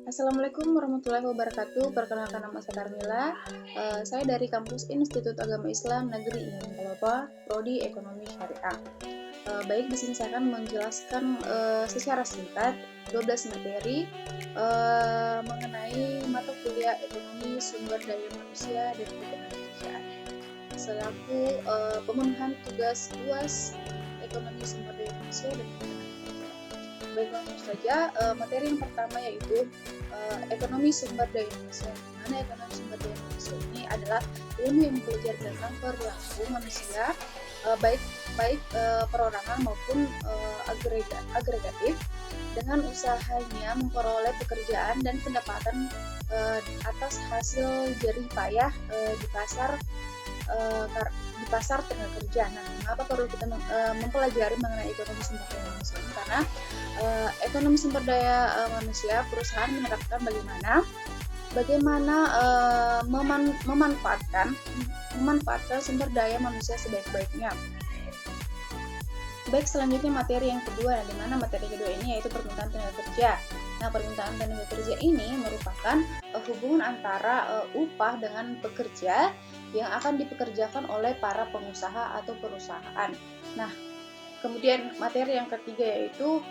Assalamualaikum warahmatullahi wabarakatuh. Perkenalkan, nama saya Carmila. Saya dari kampus Institut Agama Islam Negeri Imam Kalapa, Prodi Ekonomi Syariah. Baik, di sini saya akan menjelaskan secara singkat 12 materi mengenai mata kuliah Ekonomi Sumber Daya Manusia dan Ketenagakerjaan selaku pemenuhan tugas UAS Ekonomi Sumber Daya Manusia dan Ketenagakerjaan. Baik, langsung saja. Materi yang pertama yaitu ekonomi sumber daya manusia. Mana ekonomi sumber daya manusia ini adalah ilmu yang mempelajari tentang perilaku manusia, baik perorangan maupun agregatif, dengan usahanya memperoleh pekerjaan dan pendapatan atas hasil jerih payah di pasar tenaga kerja. Nah, mengapa perlu kita mempelajari mengenai ekonomi sumber daya manusia ini? Karena ekonomi sumber daya manusia, perusahaan menerapkan bagaimana memanfaatkan sumber daya manusia sebaik-baiknya. Baik, selanjutnya materi yang kedua, di mana materi kedua ini yaitu permintaan tenaga kerja. Nah, permintaan tenaga kerja ini merupakan hubungan antara upah dengan pekerja yang akan dipekerjakan oleh para pengusaha atau perusahaan. Nah, kemudian materi yang ketiga yaitu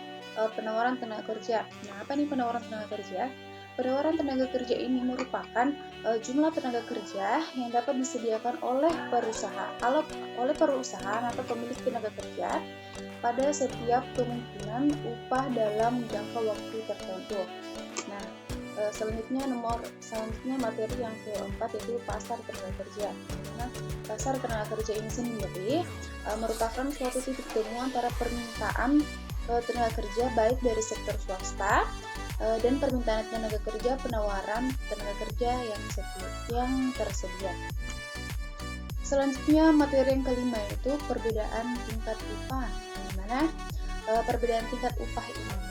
penawaran tenaga kerja. Nah, apa nih penawaran tenaga kerja? Penawaran tenaga kerja ini merupakan jumlah tenaga kerja yang dapat disediakan oleh perusahaan atau pemilik tenaga kerja pada setiap kemungkinan upah dalam jangka waktu tertentu. Nah, selanjutnya materi yang keempat yaitu pasar tenaga kerja. Nah, pasar tenaga kerja ini sendiri merupakan suatu titik temu antara permintaan tenaga kerja baik dari sektor swasta dan permintaan tenaga kerja, penawaran tenaga kerja yang tersedia. Selanjutnya materi yang kelima yaitu perbedaan tingkat upah, di mana perbedaan tingkat upah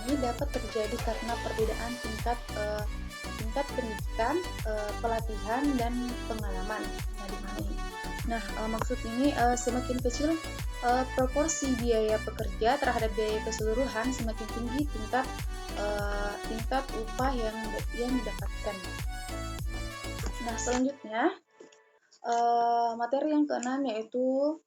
ini dapat terjadi karena perbedaan tingkat pendidikan, pelatihan dan pengalaman. Nah, di mana ini? Nah, maksud ini semakin kecil proporsi biaya pekerja terhadap biaya keseluruhan, semakin tinggi tingkat upah yang didapatkan. Nah, selanjutnya materi yang keenam yaitu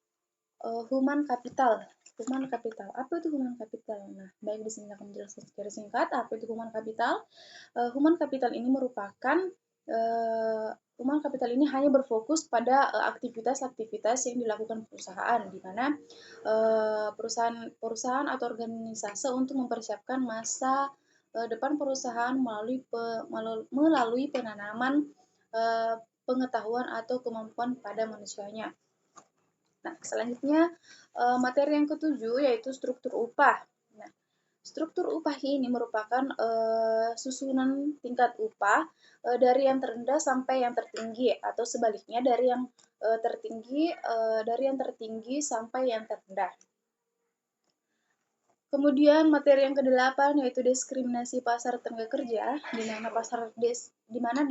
human capital. Human capital. Apa itu human capital? Nah, baik, di sini akan menjelaskan secara singkat apa itu human capital. Human capital ini merupakan human capital ini hanya berfokus pada aktivitas-aktivitas yang dilakukan perusahaan, di mana perusahaan atau organisasi untuk mempersiapkan masa depan perusahaan melalui penanaman pengetahuan atau kemampuan pada manusianya. Nah, selanjutnya materi yang ketujuh yaitu struktur upah. Nah, struktur upah ini merupakan susunan tingkat upah dari yang terendah sampai yang tertinggi, atau sebaliknya dari yang tertinggi sampai yang terendah. Kemudian materi yang ke-8 yaitu diskriminasi pasar tenaga kerja, di mana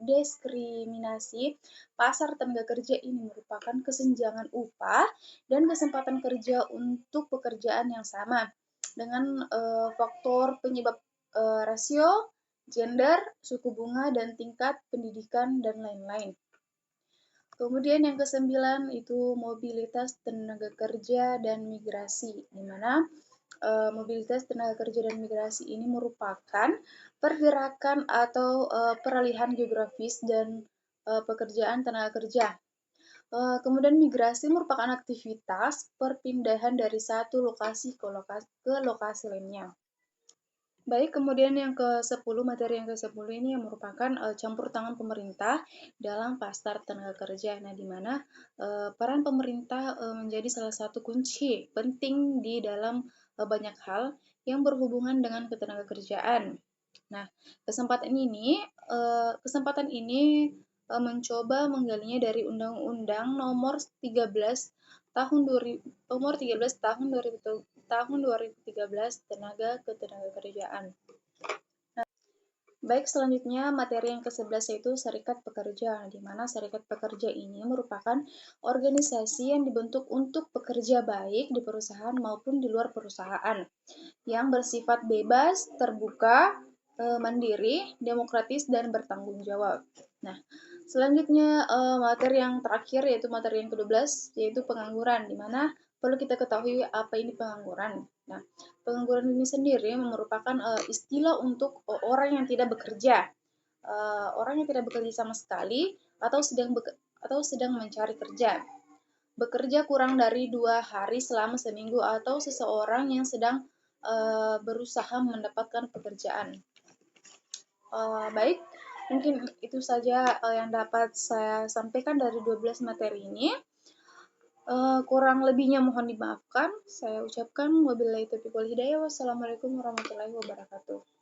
diskriminasi pasar tenaga kerja ini merupakan kesenjangan upah dan kesempatan kerja untuk pekerjaan yang sama dengan faktor penyebab rasio, gender, suku bunga, dan tingkat pendidikan, dan lain-lain. Kemudian yang ke-9 itu mobilitas tenaga kerja dan migrasi, di mana mobilitas tenaga kerja dan migrasi ini merupakan pergerakan atau peralihan geografis dan pekerjaan tenaga kerja. Kemudian migrasi merupakan aktivitas perpindahan dari satu lokasi ke lokasi lainnya. Baik, kemudian yang ke-10, materi yang ke-10 ini yang merupakan campur tangan pemerintah dalam pasar tenaga kerja. Nah, di mana peran pemerintah menjadi salah satu kunci penting di dalam banyak hal yang berhubungan dengan ketenagakerjaan. Nah, kesempatan ini mencoba menggalinya dari Undang-Undang Nomor 13 tahun 2013 Ketenagakerjaan. Nah, baik, selanjutnya materi yang ke-11 yaitu serikat pekerja, di mana serikat pekerja ini merupakan organisasi yang dibentuk untuk pekerja baik di perusahaan maupun di luar perusahaan, yang bersifat bebas, terbuka, mandiri, demokratis, dan bertanggung jawab. Nah, selanjutnya materi yang terakhir yaitu materi yang ke-12 yaitu pengangguran, di mana perlu kita ketahui apa ini pengangguran. Nah, pengangguran ini sendiri merupakan istilah untuk orang yang tidak bekerja, orang yang tidak bekerja sama sekali atau sedang mencari kerja. Bekerja kurang dari 2 hari selama seminggu atau seseorang yang sedang berusaha mendapatkan pekerjaan. Baik, mungkin itu saja yang dapat saya sampaikan dari 12 materi ini. Kurang lebihnya mohon dimaafkan. Saya ucapkan wabillahi taufiq wal hidayah. Wassalamualaikum warahmatullahi wabarakatuh.